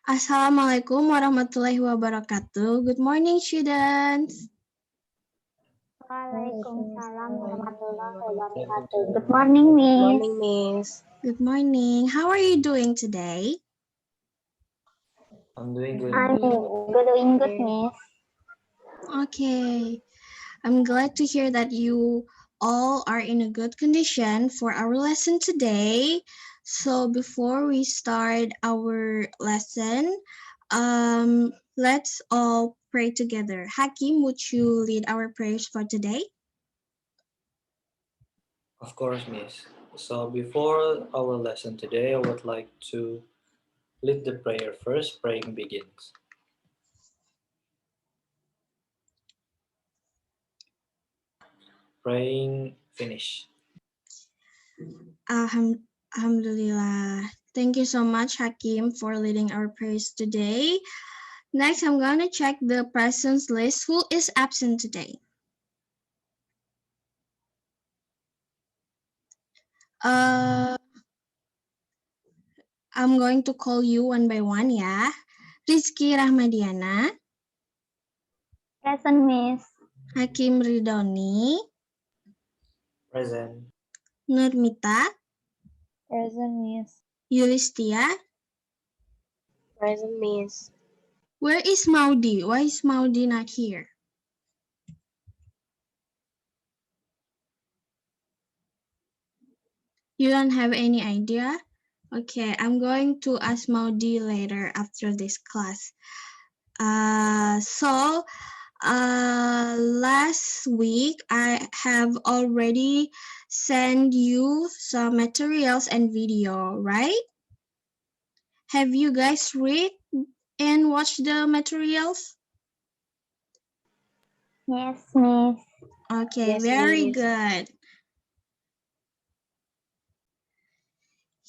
Assalamualaikum warahmatullahi wabarakatuh. Good morning, students. Waalaikumsalam warahmatullahi wabarakatuh. Good morning, Miss. Good morning, Miss. Good morning. How are you doing today? I'm doing good. I'm doing good, Miss. Okay. I'm glad to hear that you all are in a good condition for our lesson today. So before we start our lesson, let's all pray together. Hakim, would you lead our prayers for today? Of course, Miss. So before our lesson today, I would like to lead the prayer first. Praying begins. Praying finish. Alhamdulillah. Thank you so much, Hakim, for leading our prayers today. Next, I'm going to check the presence list. Who is absent today? I'm going to call you one by one, ya. Rizky Rahmadiana, Present, Miss. Hakim Ridoni, Present. Nurmita, Present, Miss. Yulistia. Present, Miss. Where is Maudi? Why is Maudi not here? You don't have any idea? Okay, I'm going to ask Maudi later after this class. Last week I have already sent you some materials and video, right? Have you guys read and watched the materials? Yes, Miss. Okay, Yes, very Miss. good.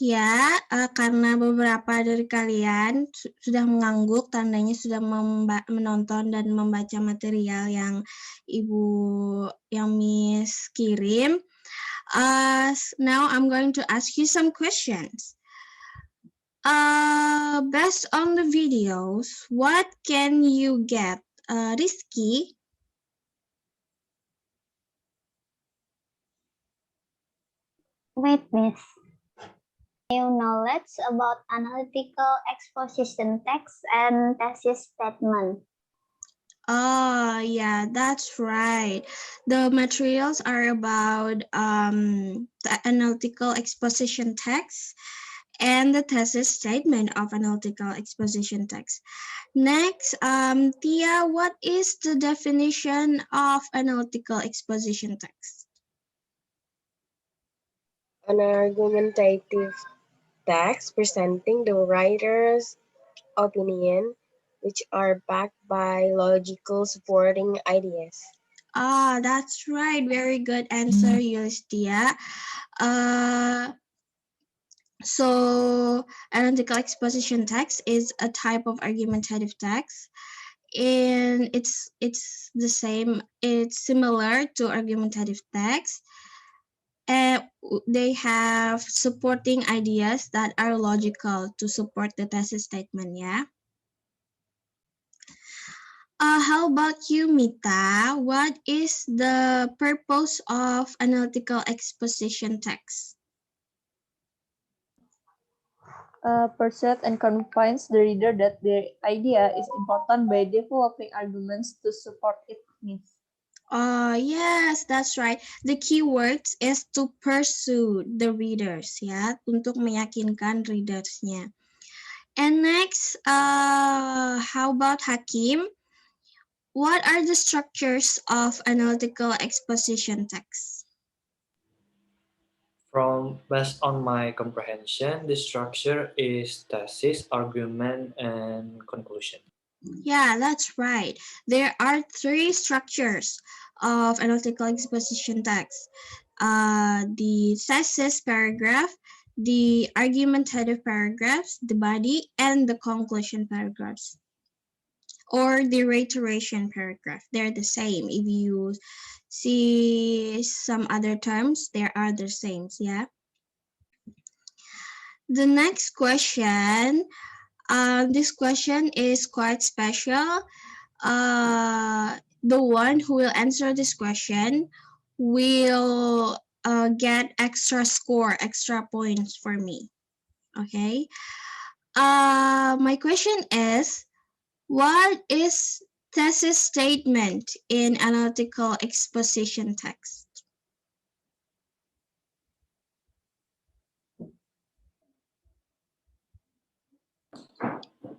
Ya, karena beberapa dari kalian sudah mengangguk, tandanya sudah menonton dan membaca material yang Miss kirim. Now I'm going to ask you some questions. Based on the videos, what can you get? Rizky? Wait, Miss. New knowledge about analytical exposition text and thesis statement. Oh, yeah, that's right. The materials are about the analytical exposition text and the thesis statement of analytical exposition text. Next, Tia, what is the definition of analytical exposition text? An argumentative text presenting the writer's opinion, which are backed by logical supporting ideas. Ah, that's right. Very good answer, Yulistia. So analytical exposition text is a type of argumentative text, and it's the same. It's similar to argumentative text. And they have supporting ideas that are logical to support the thesis statement, yeah. How about you, Mita? What is the purpose of analytical exposition text? Persuade and convince the reader that their idea is important by developing arguments to support its needs. Yes, that's right. The key words is to pursue the readers, ya, untuk meyakinkan readersnya. And next, how about Hakim? What are the structures of analytical exposition text? Based on my comprehension, the structure is thesis, argument, and conclusion. Yeah, that's right. There are three structures of analytical exposition text. The thesis paragraph, the argumentative paragraphs, the body, and the conclusion paragraphs. Or the reiteration paragraph. They're the same. If you see some other terms, they are the same, yeah? The next question, This question is quite special. The one who will answer this question will get extra score, extra points for me. Okay. My question is, what is thesis statement in analytical exposition text?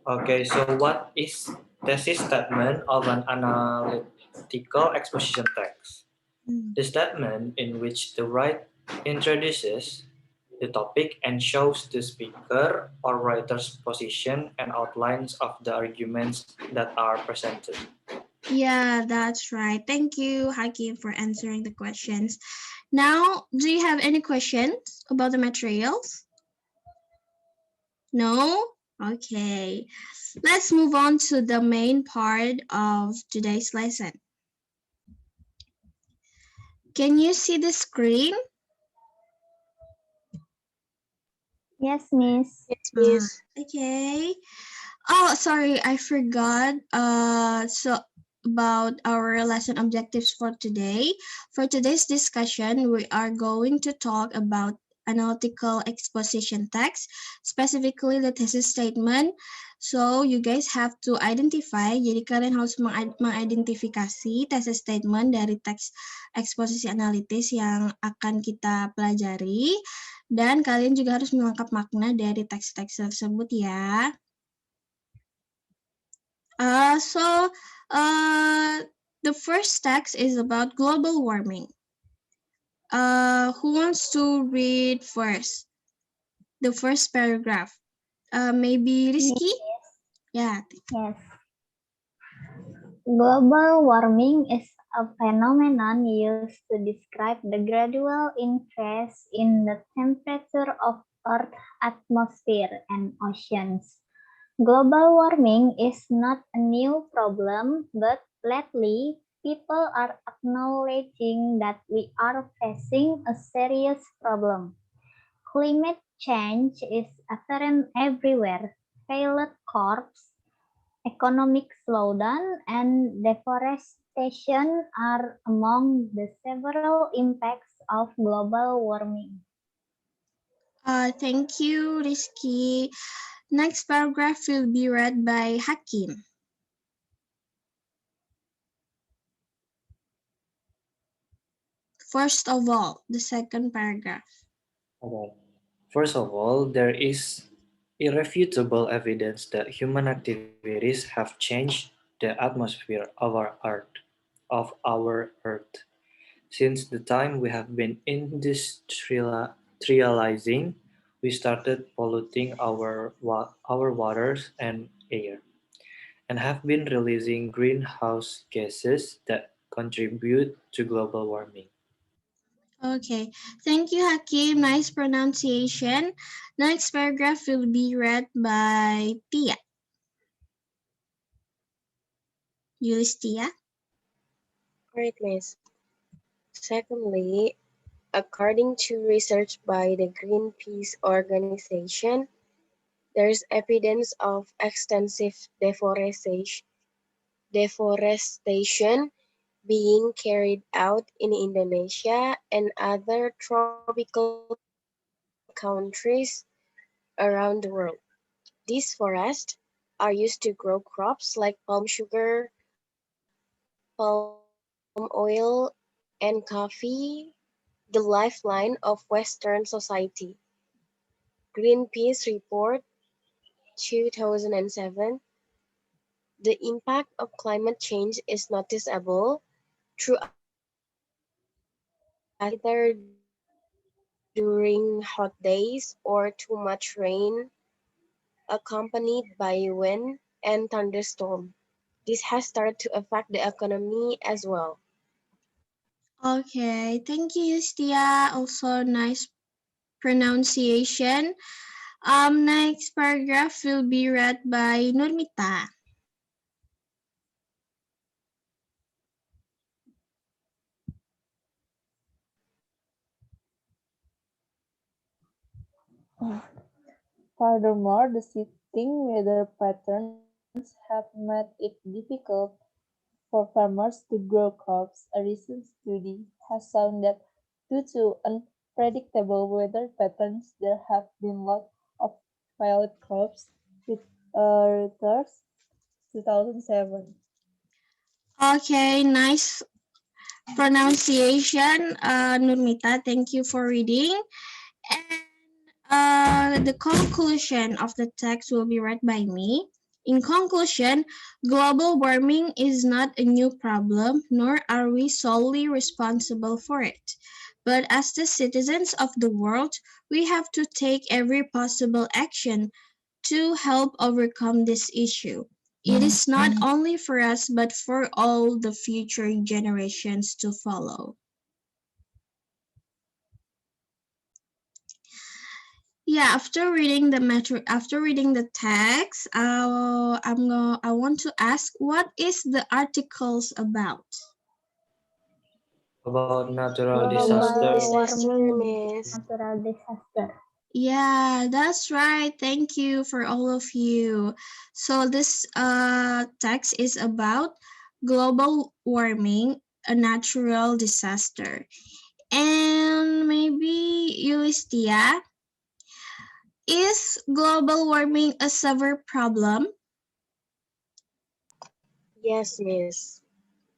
Okay, so what is thesis statement of an analytical exposition text? The statement in which the writer introduces the topic and shows the speaker or writer's position and outlines of the arguments that are presented. Yeah, that's right. Thank you, Hakim, for answering the questions. Now, do you have any questions about the materials? No? Okay. Let's move on to the main part of today's lesson. Can you see the screen? Yes, Miss. Yes, Miss. Okay. Oh, sorry, I forgot. So about our lesson objectives for today. For today's discussion, we are going to talk about analytical exposition text, specifically the thesis statement. So you guys have to identify. Jadi kalian harus mengidentifikasi thesis statement dari teks eksposisi analitis yang akan kita pelajari. Dan kalian juga harus menangkap makna dari teks-teks tersebut ya. The first text is about global warming. Who wants to read first? The first paragraph. Maybe Rizky? Yeah. Yes. Global warming is a phenomenon used to describe the gradual increase in the temperature of Earth's atmosphere and oceans. Global warming is not a new problem, but lately people are acknowledging that we are facing a serious problem. Climate change is apparent everywhere. Failed crops, economic slowdown, and deforestation are among the several impacts of global warming. Thank you, Rizky. Next paragraph will be read by Hakim. First of all, the second paragraph. Okay. First of all, there is irrefutable evidence that human activities have changed the atmosphere of our Earth. Since the time we have been industrializing, we started polluting our waters and air, and have been releasing greenhouse gases that contribute to global warming. Okay, thank you, Hakim. Nice pronunciation. Next paragraph will be read by Tia. Yulistia. Great, Miss. Secondly, according to research by the Greenpeace organization, there is evidence of extensive deforestation being carried out in Indonesia and other tropical countries around the world. These forests are used to grow crops like palm sugar, palm oil, and coffee, the lifeline of Western society. Greenpeace report 2007, the impact of climate change is noticeable throughout either during hot days or too much rain, accompanied by wind and thunderstorm. This has started to affect the economy as well. Okay, thank you, Yustia. Also, nice pronunciation. Next paragraph will be read by Nurmita. Furthermore, the shifting weather patterns have made it difficult for farmers to grow crops. A recent study has shown that due to unpredictable weather patterns, there have been lots of failed crops with reuters 2007. Okay, nice pronunciation, Nurmita. Thank you for reading. And the conclusion of the text will be read by me. In conclusion, global warming is not a new problem, nor are we solely responsible for it. But as the citizens of the world, we have to take every possible action to help overcome this issue. It is not only for us, but for all the future generations to follow. Yeah, after reading the text, I want to ask, what is the articles about? About natural Global disaster. Disaster, warming, Miss. natural disaster. Yeah, that's right. Thank you for all of you. So this text is about global warming, a natural disaster. And maybe Yulistia, is global warming a severe problem? Yes, Miss.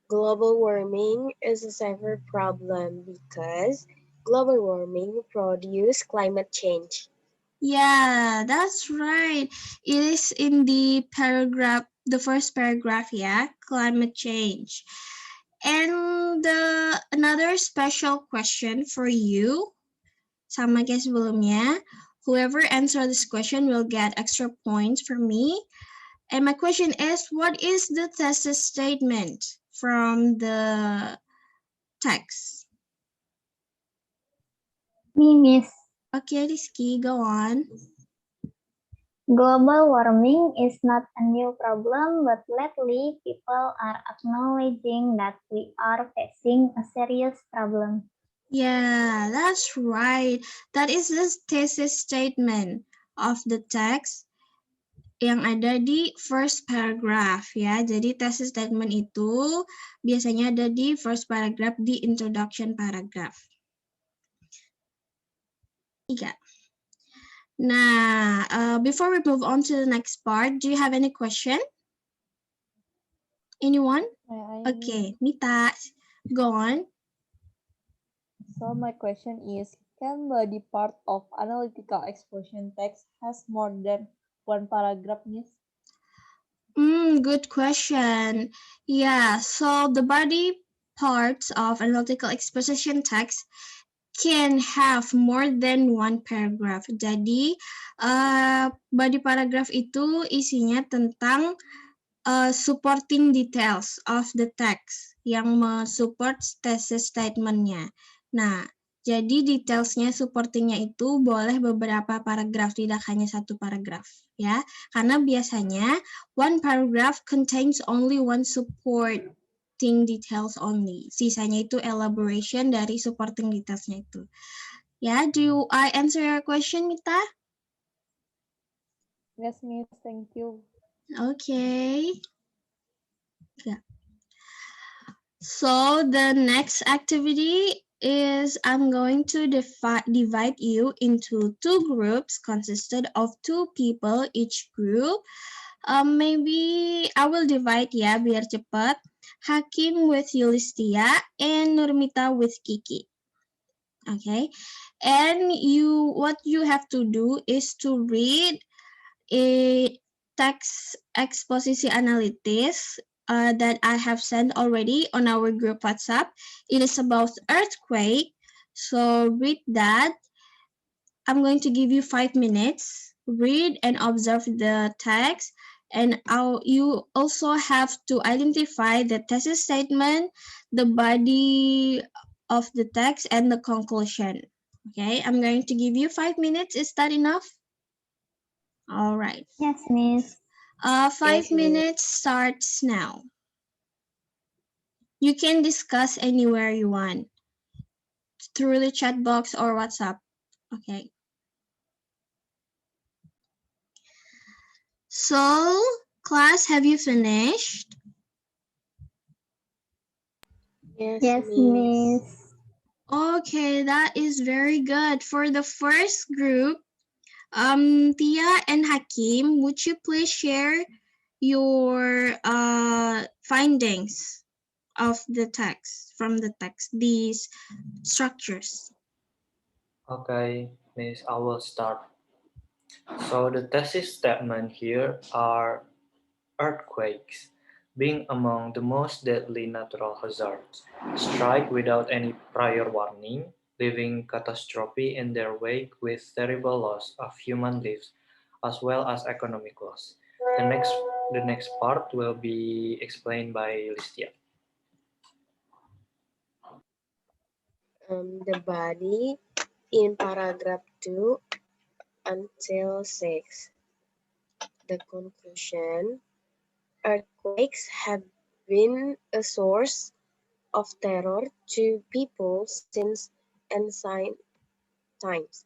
Global warming is a severe problem because global warming produces climate change. Yeah, that's right. It is in the first paragraph, yeah, climate change. And another special question for you, sama kayak sebelumnya, whoever answer this question will get extra points from me. And my question is, what is the thesis statement from the text? Me, Miss. Okay, Rizky, go on. Global warming is not a new problem, but lately people are acknowledging that we are facing a serious problem. Yeah, that's right. That is the thesis statement of the text yang ada di first paragraph ya. Jadi thesis statement itu biasanya ada di first paragraph, di introduction paragraph. 3. Nah, before we move on to the next part, do you have any question? Anyone? Okay, Mita, go on. So my question is, can body part of analytical exposition text has more than one paragraph, Miss? Good question. Yeah, so the body parts of analytical exposition text can have more than one paragraph. Jadi, body paragraph itu isinya tentang supporting details of the text yang mensupport thesis statement-nya. Nah, jadi detailsnya supportingnya itu boleh beberapa paragraf, tidak hanya satu paragraf, ya. Karena biasanya one paragraph contains only one supporting details only. Sisanya itu elaboration dari supporting detailsnya itu. Ya, do I answer your question, Mita? Yes, Miss. Thank you. Okay. Yeah. So the next activity is I'm going to divide you into 2 groups consisted of 2 people each group. Maybe I will divide ya biar cepat. Hakim with Yulistia and Nurmita with Kiki. Okay. And what you have to do is to read a text exposisi analitis that I have sent already on our group WhatsApp. It is about earthquake. So read that. I'm going to give you 5 minutes. Read and observe the text. And you also have to identify the thesis statement, the body of the text, and the conclusion. Okay, I'm going to give you 5 minutes. Is that enough? All right. Yes, Miss. 5 Yes, Miss. minutes starts now. You can discuss anywhere you want, through the chat box or WhatsApp. Okay. So, class, have you finished? Yes, Miss. Miss. Okay, that is very good. For the first group, Tia and Hakim, would you please share your findings of the text, from the text, these structures? Okay, Miss, I will start. So the thesis statement here are earthquakes being among the most deadly natural hazards, strike without any prior warning, leaving catastrophe in their wake with terrible loss of human lives as well as economic loss. The next part will be explained by Listia. The body in paragraph 2 until 6. The conclusion: earthquakes have been a source of terror to people since ancient times,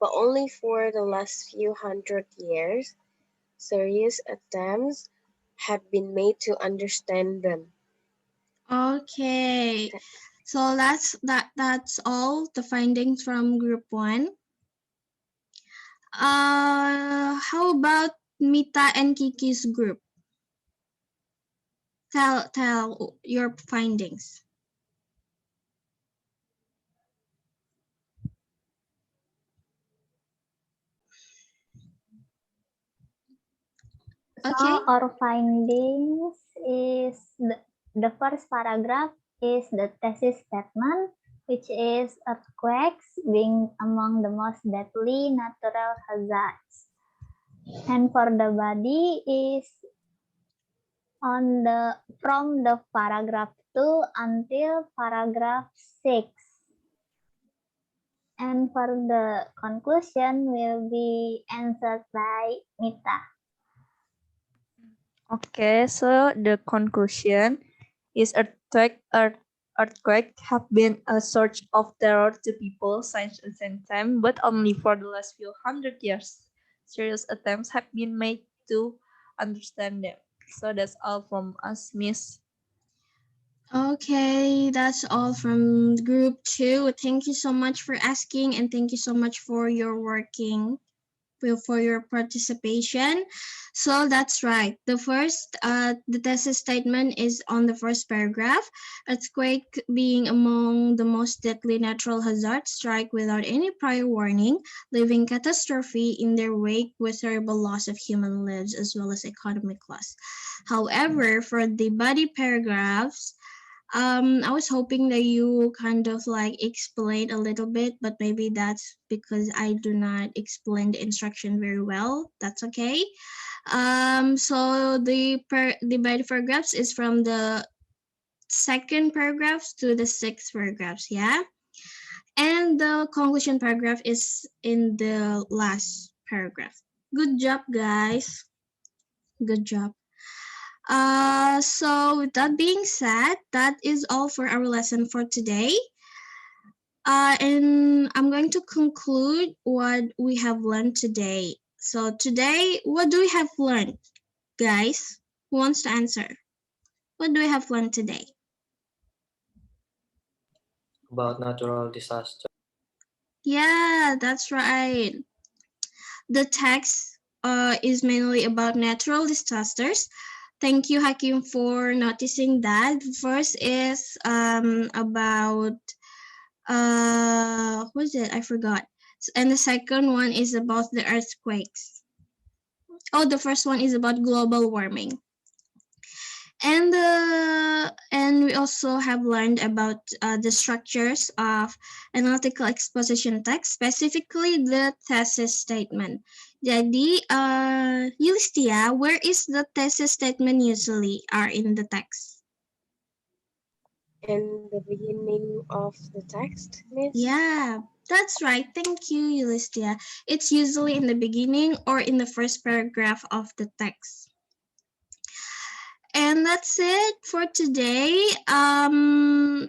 but only for the last few hundred years, serious attempts have been made to understand them. Okay, so that's all the findings from group 1. How about Mita and Kiki's group? Tell your findings. So Okay. our findings is the first paragraph is the thesis statement, which is earthquakes being among the most deadly natural hazards. And for the body is on the from the paragraph 2 until paragraph 6. And for the conclusion will be answered by Mita. Okay, so the conclusion is earthquake have been a source of terror to people since ancient time, but only for the last few hundred years. Serious attempts have been made to understand them. So that's all from us, Miss. Okay, that's all from group 2. Thank you so much for asking, and thank you so much for your for your participation. So that's right. The thesis statement is on the first paragraph. Earthquake being among the most deadly natural hazards strike without any prior warning, leaving catastrophe in their wake with terrible loss of human lives as well as economic loss. However, for the body paragraphs, I was hoping that you kind of like explain a little bit, but maybe that's because I do not explain the instruction very well. That's okay. So the body paragraphs is from the second paragraphs to the sixth paragraphs, yeah. And the conclusion paragraph is in the last paragraph. Good job, guys. Good job. So with that being said, that is all for our lesson for today. And I'm going to conclude what we have learned today. So today, what do we have learned, guys? Who wants to answer? What do we have learned today? About natural disaster. Yeah, that's right. The text is mainly about natural disasters. Thank you, Hakim, for noticing that. First is about what is it? I forgot. And the second one is about the earthquakes. Oh, the first one is about global warming. And we also have learned about the structures of analytical exposition text, specifically the thesis statement. Jadi, Yulistia, where is the thesis statement usually are in the text? In the beginning of the text, Miss? Yeah, that's right. Thank you, Yulistia. It's usually in the beginning or in the first paragraph of the text. And that's it for today.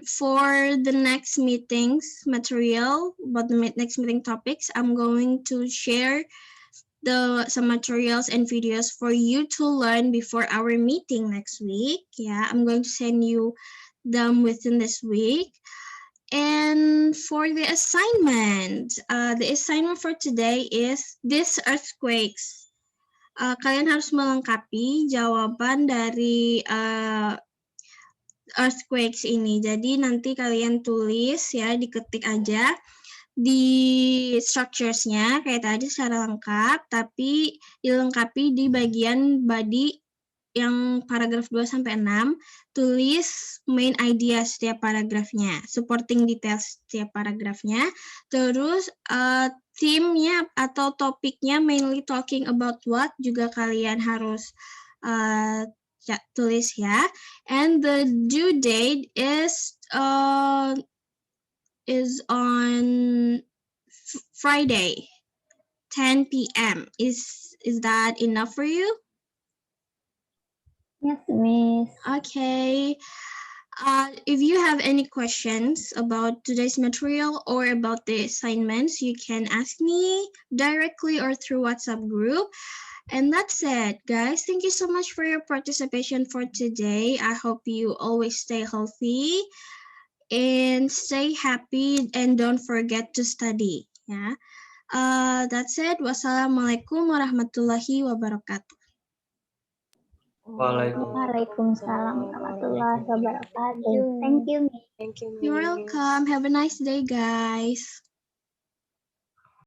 For the next meetings material, about the next meeting topics, I'm going to share some materials and videos for you to learn before our meeting next week. Yeah, I'm going to send you them within this week. And for the assignment for today is these earthquakes. Kalian harus melengkapi jawaban dari earthquakes ini. Jadi nanti kalian tulis ya, diketik aja di structures-nya kayak tadi secara lengkap, tapi dilengkapi di bagian body yang paragraf 2 sampai 6, tulis main idea setiap paragrafnya, supporting details setiap paragrafnya, terus theme-nya atau topiknya mainly talking about what juga kalian harus tulis ya. And the due date is on Friday, 10 p.m. Is that enough for you? Yes, Miss. Okay. If you have any questions about today's material or about the assignments, you can ask me directly or through WhatsApp group. And that's it, guys. Thank you so much for your participation for today. I hope you always stay healthy and stay happy and don't forget to study. Yeah. That's it. Wassalamualaikum warahmatullahi wabarakatuh. Waalaikumsalam warahmatullahi wabarakatuh. Thank you, Miss. Thank you, You're Miss. welcome. Have a nice day, guys.